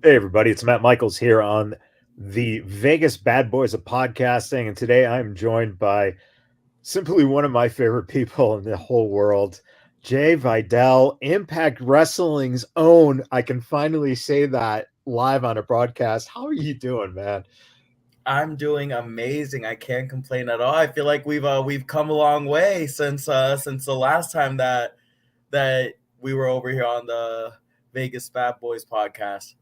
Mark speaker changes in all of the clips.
Speaker 1: Hey, everybody, it's Matt Michaels here on the Vegas Badboyz of podcasting. And today I'm joined by simply one of my favorite people in the whole world, Jay Vidal, Impact Wrestling's own. I can finally say that live on a broadcast. How are you doing, man?
Speaker 2: I'm doing amazing. I can't complain at all. I feel like we've come a long way since the last time that we were over here on the Vegas Badboyz podcast.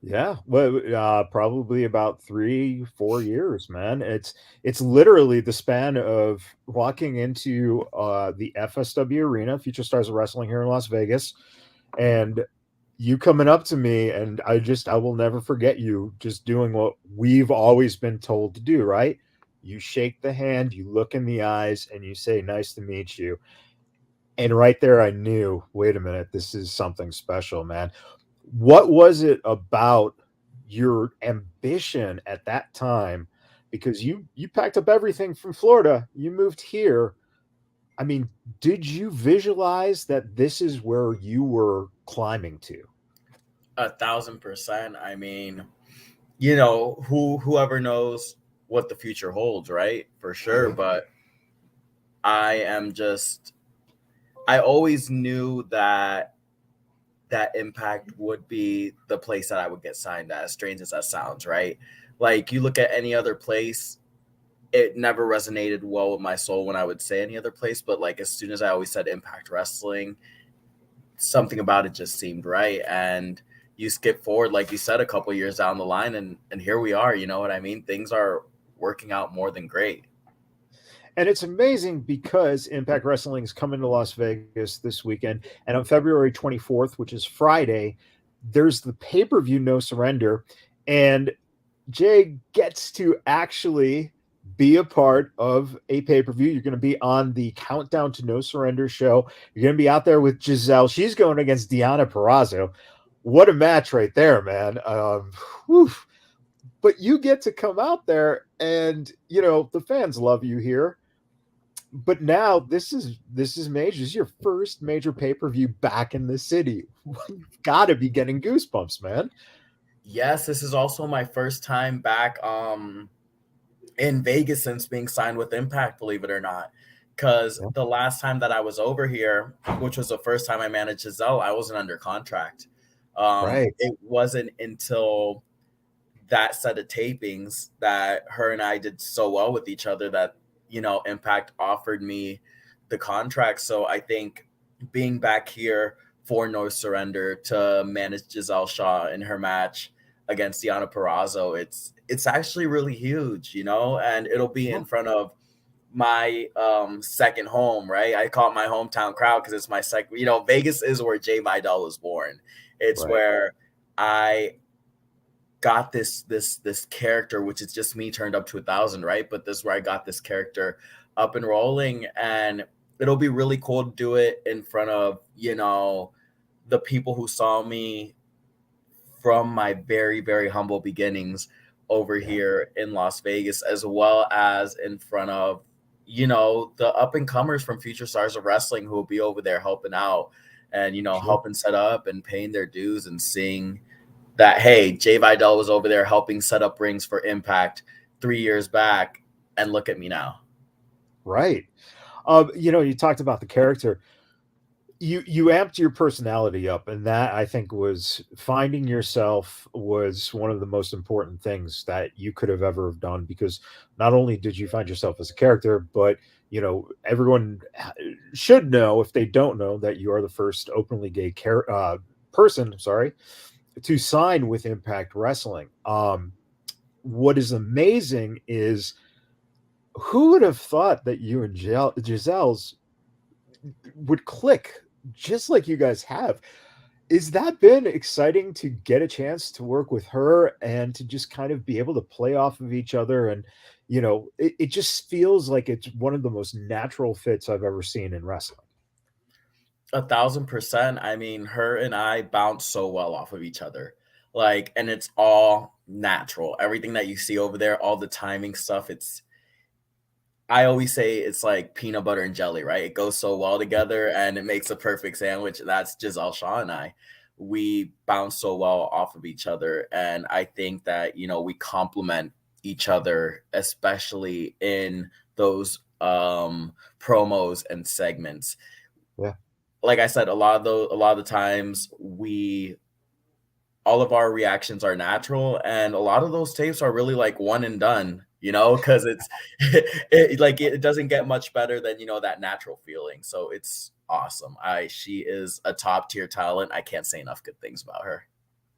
Speaker 1: Yeah, well, probably about 3, 4 years, man. It's literally the span of walking into the FSW Arena, Future Stars of Wrestling here in Las Vegas, and you coming up to me, and I will never forget you just doing what we've always been told to do, right? You shake the hand, you look in the eyes, and you say, "Nice to meet you." And right there, I knew, wait a minute, this is something special, man. What was it about your ambition at that time? Because you packed up everything from Florida, you moved here. I mean, did you visualize that this is where you were climbing to?
Speaker 2: 1,000%. I mean, whoever knows what the future holds, right? For sure. But I am just I always knew that Impact would be the place that I would get signed at, as strange as that sounds, right? Like you look at any other place, it never resonated well with my soul when I would say any other place. But like as soon as I always said Impact Wrestling, something about it just seemed right. And you skip forward, like you said, a couple years down the line, and here we are. You know what I mean? Things are working out more than great.
Speaker 1: And it's amazing because Impact Wrestling is coming to Las Vegas this weekend. And on February 24th, which is Friday, there's the pay per view No Surrender. And Jay gets to actually be a part of a pay per view. You're going to be on the Countdown to No Surrender show. You're going to be out there with Giselle. She's going against Deonna Purrazzo. What a match right there, man. But you get to come out there, and the fans love you here. But now this is major. This is your first major pay per view back in the city. You've got to be getting goosebumps, man.
Speaker 2: Yes, this is also my first time back in Vegas since being signed with Impact, believe it or not. Because
Speaker 1: Yeah.
Speaker 2: the last time that I was over here, which was the first time I managed Giselle, I wasn't under contract.
Speaker 1: Right.
Speaker 2: It wasn't until that set of tapings that her and I did so well with each other that, Impact offered me the contract. So I think being back here for No Surrender to manage Giselle Shaw in her match against Deonna Purrazzo, it's actually really huge, and it'll be
Speaker 1: Yeah.
Speaker 2: in front of my second home, right? I call it my hometown crowd because it's my second. Vegas is where Jay Vidal was born. It's
Speaker 1: Right.
Speaker 2: where I got this character, which is just me turned up to 1,000, right? But this is where I got this character up and rolling, and it'll be really cool to do it in front of the people who saw me from my very, very humble beginnings over
Speaker 1: Yeah.
Speaker 2: here in Las Vegas, as well as in front of, the up and comers from Future Stars of Wrestling who will be over there helping out and,
Speaker 1: Sure.
Speaker 2: helping set up and paying their dues and seeing that, hey, Jay Vidal was over there helping set up rings for Impact 3 years back. And look at me now.
Speaker 1: Right. You talked about the character. You amped your personality up, and that I think was finding yourself was one of the most important things that you could have ever have done, because not only did you find yourself as a character, but everyone should know, if they don't know, that you are the first openly gay person, sorry, to sign with Impact Wrestling. What is amazing is, who would have thought that you and Giselle's would click just like you guys have? Is that been exciting to get a chance to work with her and to just kind of be able to play off of each other? And, it just feels like it's one of the most natural fits I've ever seen in wrestling.
Speaker 2: 1,000%. I mean, her and I bounce so well off of each other. Like, and it's all natural. Everything that you see over there, all the timing stuff, I always say it's like peanut butter and jelly, right? It goes so well together and it makes a perfect sandwich. That's Giselle Shaw and I. we bounce so well off of each other. And I think that, we complement each other, especially in those promos and segments.
Speaker 1: Yeah.
Speaker 2: Like I said, a lot of the times all of our reactions are natural, and a lot of those tapes are really like one and done, because it doesn't get much better than, that natural feeling. So it's awesome. She is a top tier talent. I can't say enough good things about her.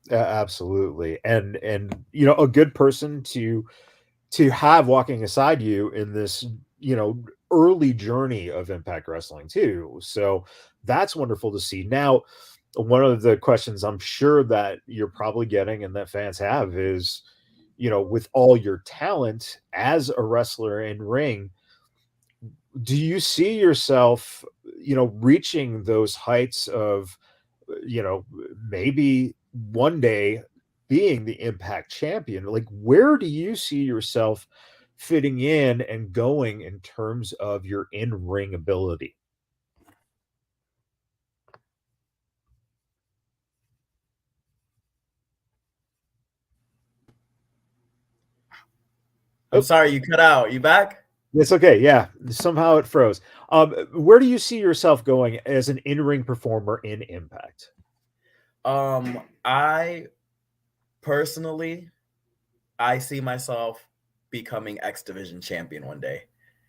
Speaker 1: Absolutely. And a good person to have walking aside you in this, early journey of Impact Wrestling too. So that's wonderful to see. Now, one of the questions I'm sure that you're probably getting and that fans have is, with all your talent as a wrestler in ring, do you see yourself, reaching those heights of, maybe one day being the Impact champion? Like, where do you see yourself fitting in and going in terms of your in-ring ability?
Speaker 2: I'm
Speaker 1: Oh,
Speaker 2: sorry, you cut out. You back?
Speaker 1: it's okay. Yeah, somehow it froze. Where do you see yourself going as an in-ring performer in Impact?
Speaker 2: I personally, I see myself becoming X Division champion one day.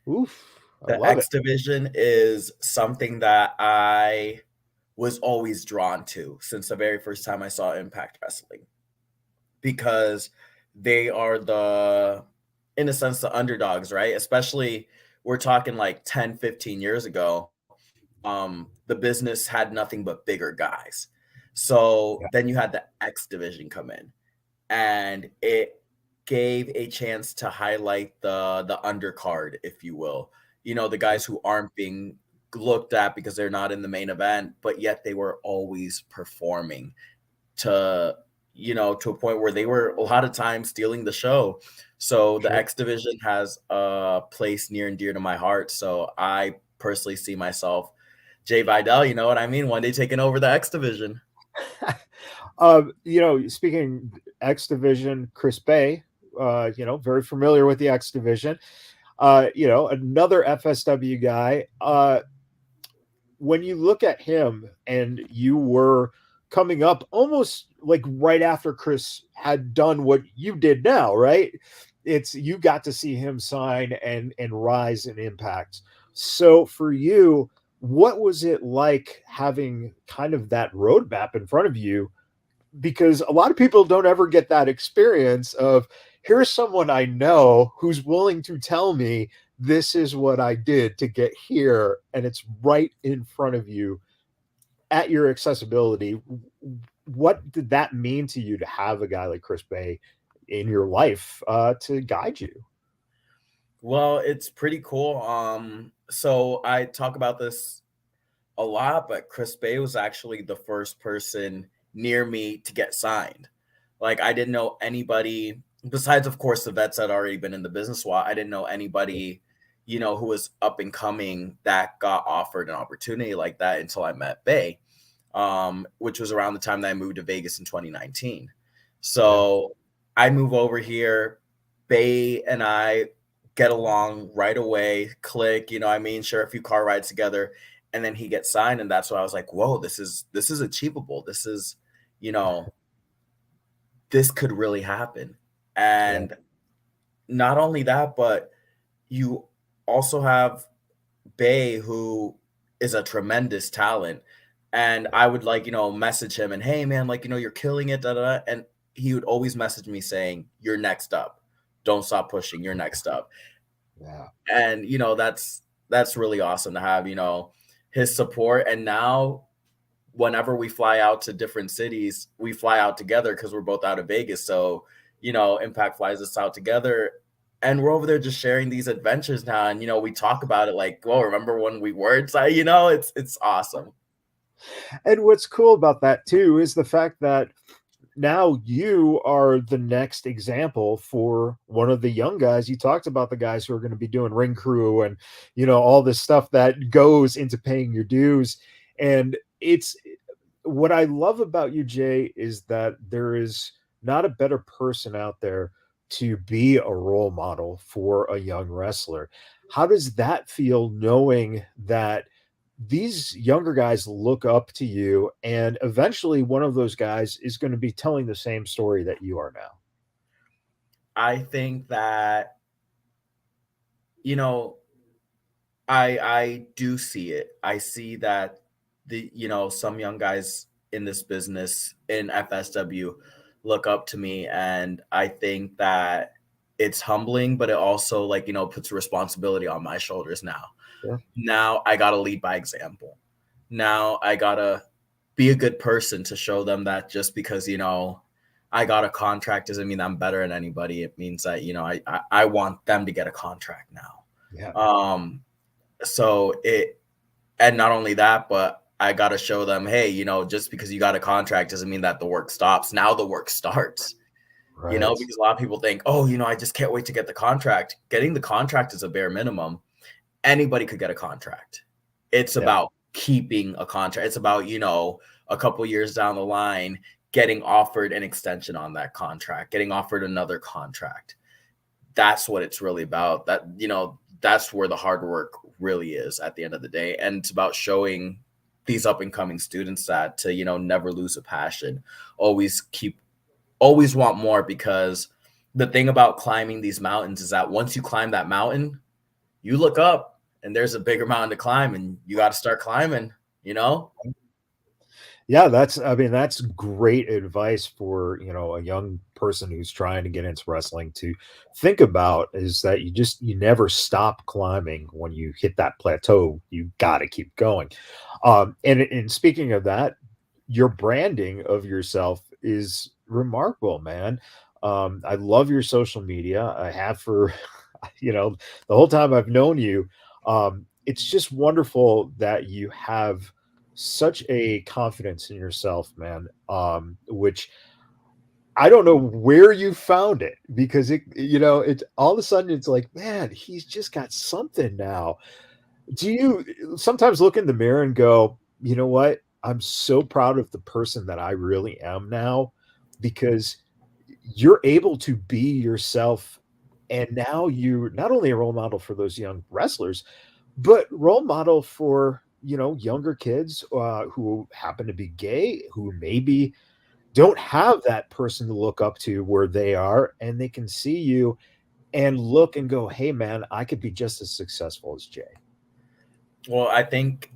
Speaker 1: Oof, I
Speaker 2: The
Speaker 1: love it.
Speaker 2: X Division is something that I was always drawn to since the very first time I saw Impact Wrestling, because they are in a sense, the underdogs, right? Especially, we're talking like 10, 15 years ago. The business had nothing but bigger guys. So
Speaker 1: Yeah,
Speaker 2: then you had the X Division come in, and it gave a chance to highlight the undercard, if you will. The
Speaker 1: yeah,
Speaker 2: guys who aren't being looked at because they're not in the main event, but yet they were always performing to to a point where they were a lot of times stealing the show. So the
Speaker 1: sure.
Speaker 2: X Division has a place near and dear to my heart. So I personally see myself, Jay Vidal, you know what I mean, one day taking over the X Division.
Speaker 1: Speaking X Division, Chris Bay, very familiar with the X Division. Another FSW guy. When you look at him and you were coming up almost like right after Chris had done what you did now, right? It's you got to see him sign and rise in Impact. So for you, what was it like having kind of that roadmap in front of you, because a lot of people don't ever get that experience of here's someone I know who's willing to tell me this is what I did to get here, and it's right in front of you at your accessibility. What did that mean to you to have a guy like Chris Bay in your life to guide you?
Speaker 2: Well, it's pretty cool. So I talk about this a lot, but Chris Bay was actually the first person near me to get signed. Like, I didn't know anybody besides, of course, the vets that had already been in the business a while. I didn't know anybody, who was up and coming that got offered an opportunity like that until I met Bay, which was around the time that I moved to Vegas in 2019.
Speaker 1: Yeah.
Speaker 2: So I move over here. Bay and I get along right away, click, I mean, share a few car rides together, and then he gets signed, and that's why I was like, whoa, this is achievable. This is, you know, this could really happen.
Speaker 1: Yeah.
Speaker 2: And not only that, but you also have Bay, who is a tremendous talent. And I would like, message him and, hey man, like, you're killing it, da, da, da. And he would always message me saying, you're next up. Don't stop pushing. You're next up.
Speaker 1: Yeah.
Speaker 2: And that's really awesome to have, his support. And now whenever we fly out to different cities, we fly out together because we're both out of Vegas. So, Impact flies us out together, and we're over there just sharing these adventures now. And, we talk about it like, well, remember when we were inside, it's awesome.
Speaker 1: And what's cool about that too is the fact that now you are the next example for one of the young guys. You talked about the guys who are going to be doing ring crew and, all this stuff that goes into paying your dues. And it's what I love about you, Jay, is that there is not a better person out there to be a role model for a young wrestler. How does that feel knowing that these younger guys look up to you and eventually one of those guys is going to be telling the same story that you are now?
Speaker 2: I think that, you know, I do see it. I see that some young guys in this business in FSW look up to me, and I think that it's humbling, but it also, like, puts responsibility on my shoulders now.
Speaker 1: Sure.
Speaker 2: Now I got to lead by example. Now I got to be a good person to show them that just because, I got a contract doesn't mean I'm better than anybody. It means that, I want them to get a contract now.
Speaker 1: Yeah.
Speaker 2: Um, so it, and not only that, but I got to show them, hey, just because you got a contract doesn't mean that the work stops. Now the work starts,
Speaker 1: Right.
Speaker 2: because a lot of people think, oh, I just can't wait to get the contract. Getting the contract is a bare minimum. Anybody could get a contract. It's
Speaker 1: Yeah.
Speaker 2: about keeping a contract. It's about, a couple years down the line, getting offered an extension on that contract, getting offered another contract. That's what it's really about. That's where the hard work really is at the end of the day. And it's about showing these up and coming students that to, never lose a passion, always always want more, because the thing about climbing these mountains is that once you climb that mountain, you look up and there's a bigger mountain to climb and you got to start climbing,
Speaker 1: Yeah, that's great advice for, a young person who's trying to get into wrestling to think about is that you never stop climbing when you hit that plateau. You got to keep going. And speaking of that, your branding of yourself is remarkable, man. I love your social media. I have for, the whole time I've known you. It's just wonderful that you have such a confidence in yourself, man. Which I don't know where you found it because it's all of a sudden it's like, man, he's just got something now. Do you sometimes look in the mirror and go, you know what? I'm so proud of the person that I really am now because you're able to be yourself. And now you're not only a role model for those young wrestlers, but role model for, younger kids who happen to be gay, who maybe don't have that person to look up to where they are, and they can see you and look and go, hey, man, I could be just as successful as Jay.
Speaker 2: Well, I think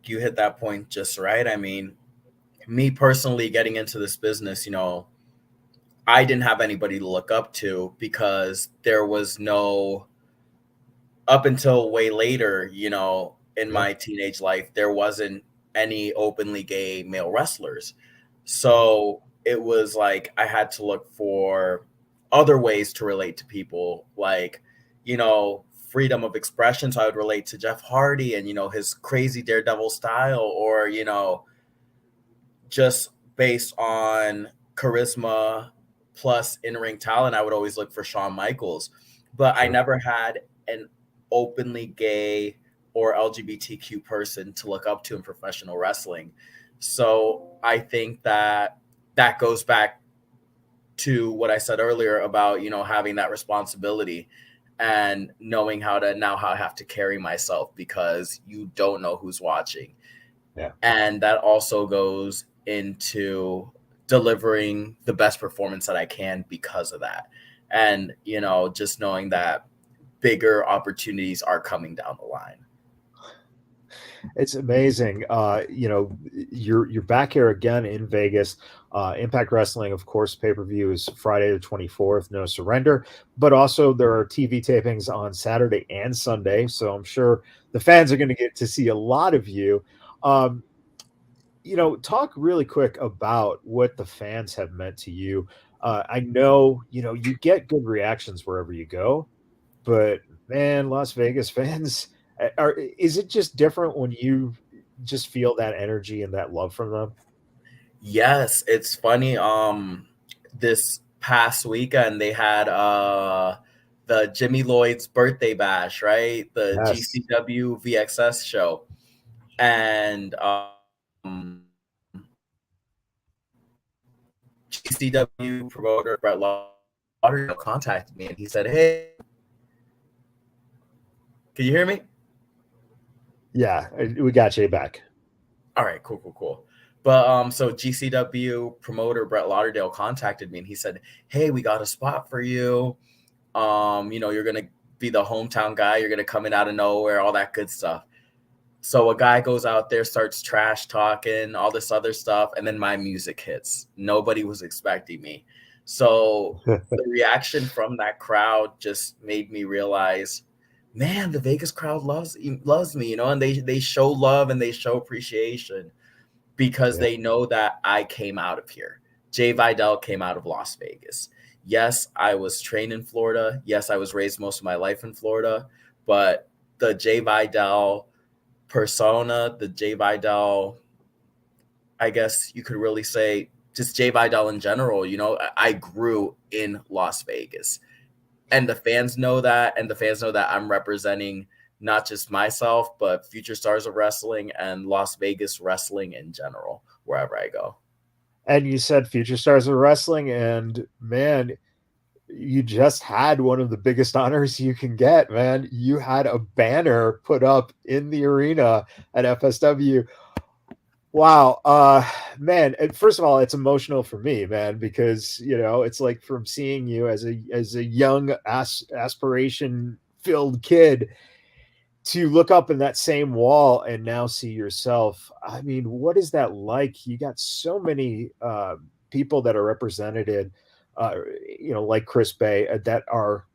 Speaker 2: you hit that point just right. I mean, me personally getting into this business, I didn't have anybody to look up to because there was no, up until way later, in
Speaker 1: Yeah.
Speaker 2: my teenage life, there wasn't any openly gay male wrestlers. So it was like I had to look for other ways to relate to people, like, freedom of expression. So I would relate to Jeff Hardy and, his crazy daredevil style, or, just based on charisma plus in-ring talent, I would always look for Shawn Michaels. But I
Speaker 1: Sure.
Speaker 2: never had an openly gay or LGBTQ person to look up to in professional wrestling. So I think that that goes back to what I said earlier about, having that responsibility and knowing how I have to carry myself, because you don't know who's watching.
Speaker 1: Yeah.
Speaker 2: And that also goes into delivering the best performance that I can because of that. And, just knowing that bigger opportunities are coming down the line.
Speaker 1: It's amazing. You're back here again in Vegas. Impact Wrestling, of course, pay-per-view is Friday the 24th, No Surrender. But also there are TV tapings on Saturday and Sunday. So I'm sure the fans are going to get to see a lot of you. Um, talk really quick about what the fans have meant to you. I know, you get good reactions wherever you go, but man, Las Vegas fans, is it just different when you just feel that energy and that love from them?
Speaker 2: Yes, it's funny. This past weekend they had the Jimmy Lloyd's birthday bash, right? The
Speaker 1: Yes.
Speaker 2: GCW VXS show. And GCW promoter Brett Lauderdale contacted me and he said, "Hey, can you hear me?"
Speaker 1: Yeah, we got you back.
Speaker 2: All right, cool. But so GCW promoter Brett Lauderdale contacted me and he said, "Hey, we got a spot for you. You're gonna be the hometown guy. You're gonna come in out of nowhere, all that good stuff." So a guy goes out there, starts trash talking, all this other stuff, and then my music hits. Nobody was expecting me. So the reaction from that crowd just made me realize, man, the Vegas crowd loves me, and they show love and they show appreciation because
Speaker 1: Yeah.
Speaker 2: they know that I came out of here. Jay Vidal came out of Las Vegas. Yes, I was trained in Florida. Yes, I was raised most of my life in Florida, but the Jay Vidal persona, the Jay Vidal, I guess you could really say just Jay Vidal in general, I grew in Las Vegas. And the fans know that, and the fans know that I'm representing not just myself, but future stars of wrestling and Las Vegas wrestling in general, wherever I go.
Speaker 1: And you said future stars of wrestling, and man, you just had one of the biggest honors you can get, man. You had a banner put up in the arena at FSW. Wow. Man, and first of all, it's emotional for me, man, because it's like from seeing you as a young aspiration filled kid to look up in that same wall and now see yourself. I mean, what is that like? You got so many people that are represented, like Chris Bay, that are,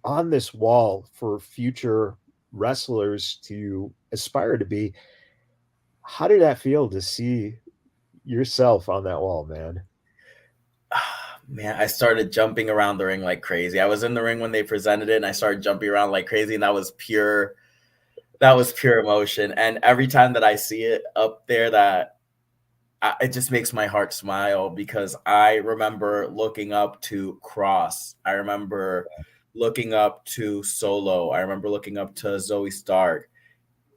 Speaker 1: on this wall for future wrestlers to aspire to be. How did that feel to see yourself on that wall, man?
Speaker 2: Man, I started jumping around the ring like crazy. I was in the ring when they presented it and I started jumping around like crazy, and that was pure emotion. And every time that I see it up there, it just makes my heart smile because I remember looking up to Cross. I remember looking up to Solo. I remember looking up to Zoe Stark,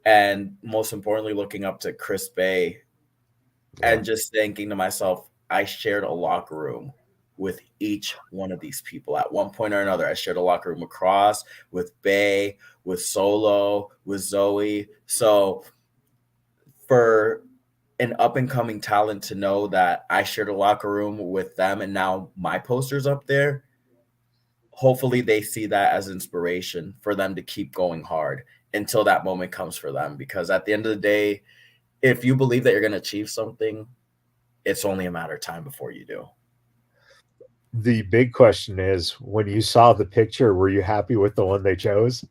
Speaker 2: and most importantly, looking up to Chris Bay, and just thinking to myself, I shared a locker room with each one of these people at one point or another. I shared a locker room with Cross, with Bay, with Solo, with Zoe. So for an up and coming talent to know that I shared a locker room with them and now my poster's up there, hopefully they see that as inspiration for them to keep going hard until that moment comes for them. Because at the end of the day, if you believe that you're going to achieve something, it's only a matter of time before you do.
Speaker 1: The big question is, when you saw the picture, were you happy with the one they chose?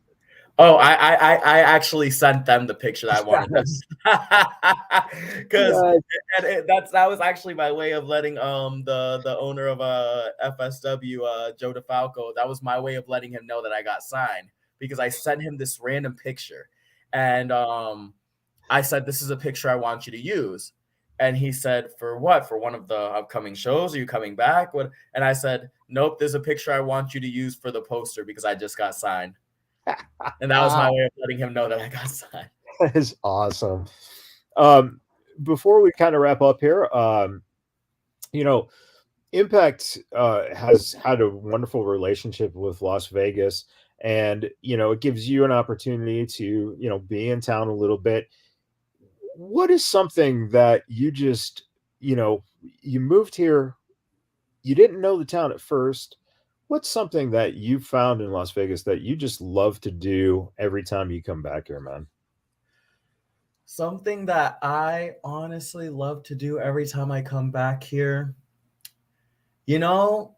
Speaker 2: Oh, I actually sent them the picture that I wanted
Speaker 1: Yes.
Speaker 2: because
Speaker 1: Yes.
Speaker 2: that was actually my way of letting the owner of FSW Joe DeFalco, that was my way of letting him know that I got signed, because I sent him this random picture and I said, "This is a picture I want you to use." And he said, "For what? For one of the upcoming shows? Are you coming back?" What? And I said, "Nope, there's a picture I want you to use for the poster because I just got signed." And that was my way of letting him know that I got signed.
Speaker 1: That is awesome. Before we kind of wrap up here, you know, Impact has had a wonderful relationship with Las Vegas, and it gives you an opportunity to be in town a little bit. What is something that you just you moved here, you didn't know the town at first? What's something that you found in Las Vegas that you just love to do every time you come back here, man?
Speaker 2: Something that I honestly love to do every time I come back here, you know,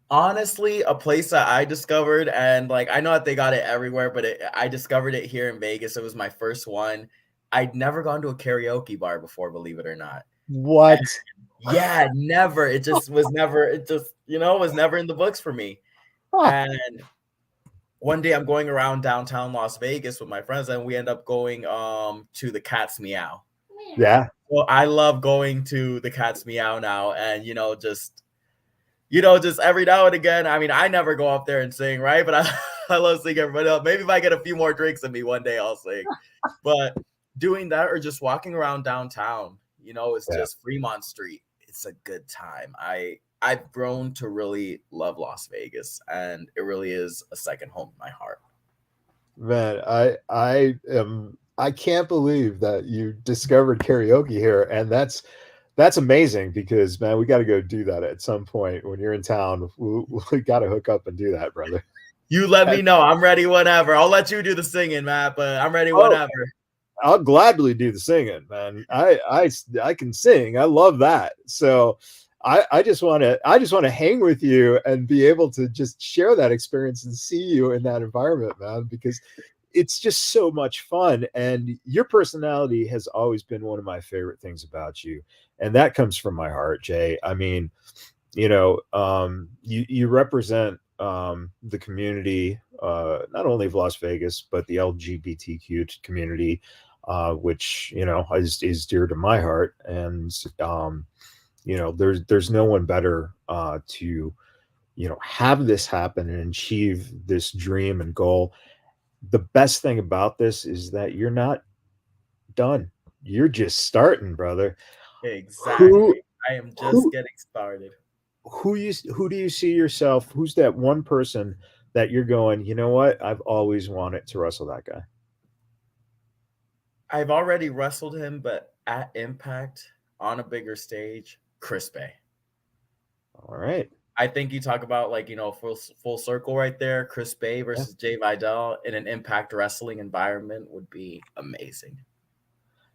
Speaker 2: honestly, a place that I discovered, and like I know that they got it everywhere, but I discovered it here in Vegas. It was my first one. I'd never gone to a karaoke bar before, believe it or not.
Speaker 1: What?
Speaker 2: Yeah, never. It just was never, it just, was never in the books for me.
Speaker 1: Huh.
Speaker 2: And one day I'm going around downtown Las Vegas with my friends, and we end up going to the Cat's Meow.
Speaker 1: Yeah.
Speaker 2: Well, I love going to the Cat's Meow now, and just every now and again. I mean, I never go up there and sing, right? But I love singing everybody else. Maybe if I get a few more drinks in me one day, I'll sing. But doing that or just walking around downtown, you know, it's
Speaker 1: Yeah.
Speaker 2: just Fremont Street. It's a good time. I've grown to really love Las Vegas, and it really is a second home in my heart.
Speaker 1: Man, I can't believe that you discovered karaoke here, and that's amazing because man, we got to go do that at some point when you're in town. We got to hook up and do that, brother.
Speaker 2: You let me know. I'm ready whenever. I'll let you do the singing, Matt, but I'm ready
Speaker 1: Oh,
Speaker 2: whenever.
Speaker 1: I'll gladly do the singing, man. I can sing. I love that. So I just want to hang with you and be able to just share that experience and see you in that environment, man, because it's just so much fun. And your personality has always been one of my favorite things about you. And that comes from my heart, Jay. I mean, you represent the community, not only of Las Vegas, but the LGBTQ community, which is dear to my heart. And there's no one better to have this happen and achieve this dream and goal. The best thing about this is that you're not done. You're just starting, brother. Who
Speaker 2: Exactly. I am just
Speaker 1: who
Speaker 2: getting started.
Speaker 1: who do you see yourself? Who's that one person that you're going, you know what? I've always wanted to wrestle that guy.
Speaker 2: I've already wrestled him, but at Impact on a bigger stage, Chris Bay.
Speaker 1: All right.
Speaker 2: I think you talk about like, you know, full circle right there. Chris Bay
Speaker 1: Yeah.
Speaker 2: versus Jay Vidal in an Impact Wrestling environment would be amazing.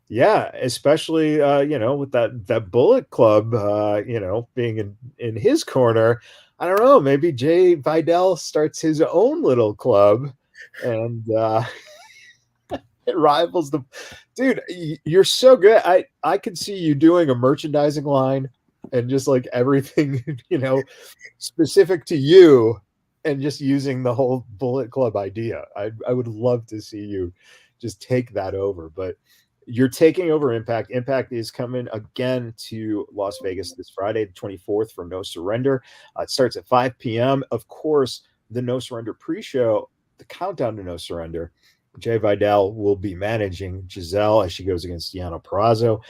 Speaker 1: Yeah, especially with that Bullet Club, being in his corner. I don't know, maybe Jay Vidal starts his own little club and it rivals the dude. You're so good. I could see you doing a merchandising line and just like everything, specific to you and just using the whole Bullet Club idea. I would love to see you just take that over, but you're taking over Impact. Impact is coming again to Las Vegas this Friday, the 24th for No Surrender. It starts at 5 p.m. Of course, the No Surrender pre-show, the countdown to No Surrender. Jay Vidal will be managing Giselle as she goes against Deanna Perrazzo.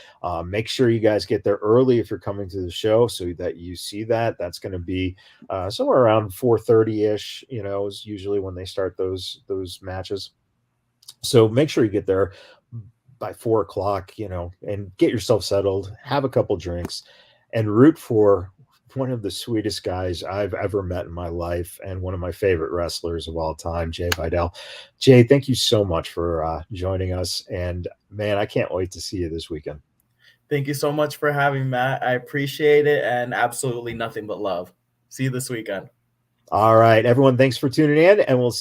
Speaker 1: Make sure you guys get there early if you're coming to the show so that you see that. That's going to be somewhere around 4:30-ish, is usually when they start those matches. So make sure you get there by 4 o'clock, and get yourself settled, have a couple drinks, and root for one of the sweetest guys I've ever met in my life and one of my favorite wrestlers of all time, Jay Vidal. Jay, thank you so much for joining us. And man, I can't wait to see you this weekend.
Speaker 2: Thank you so much for having me, Matt. I appreciate it, and absolutely nothing but love. See you this weekend.
Speaker 1: All right, everyone, thanks for tuning in, and we'll see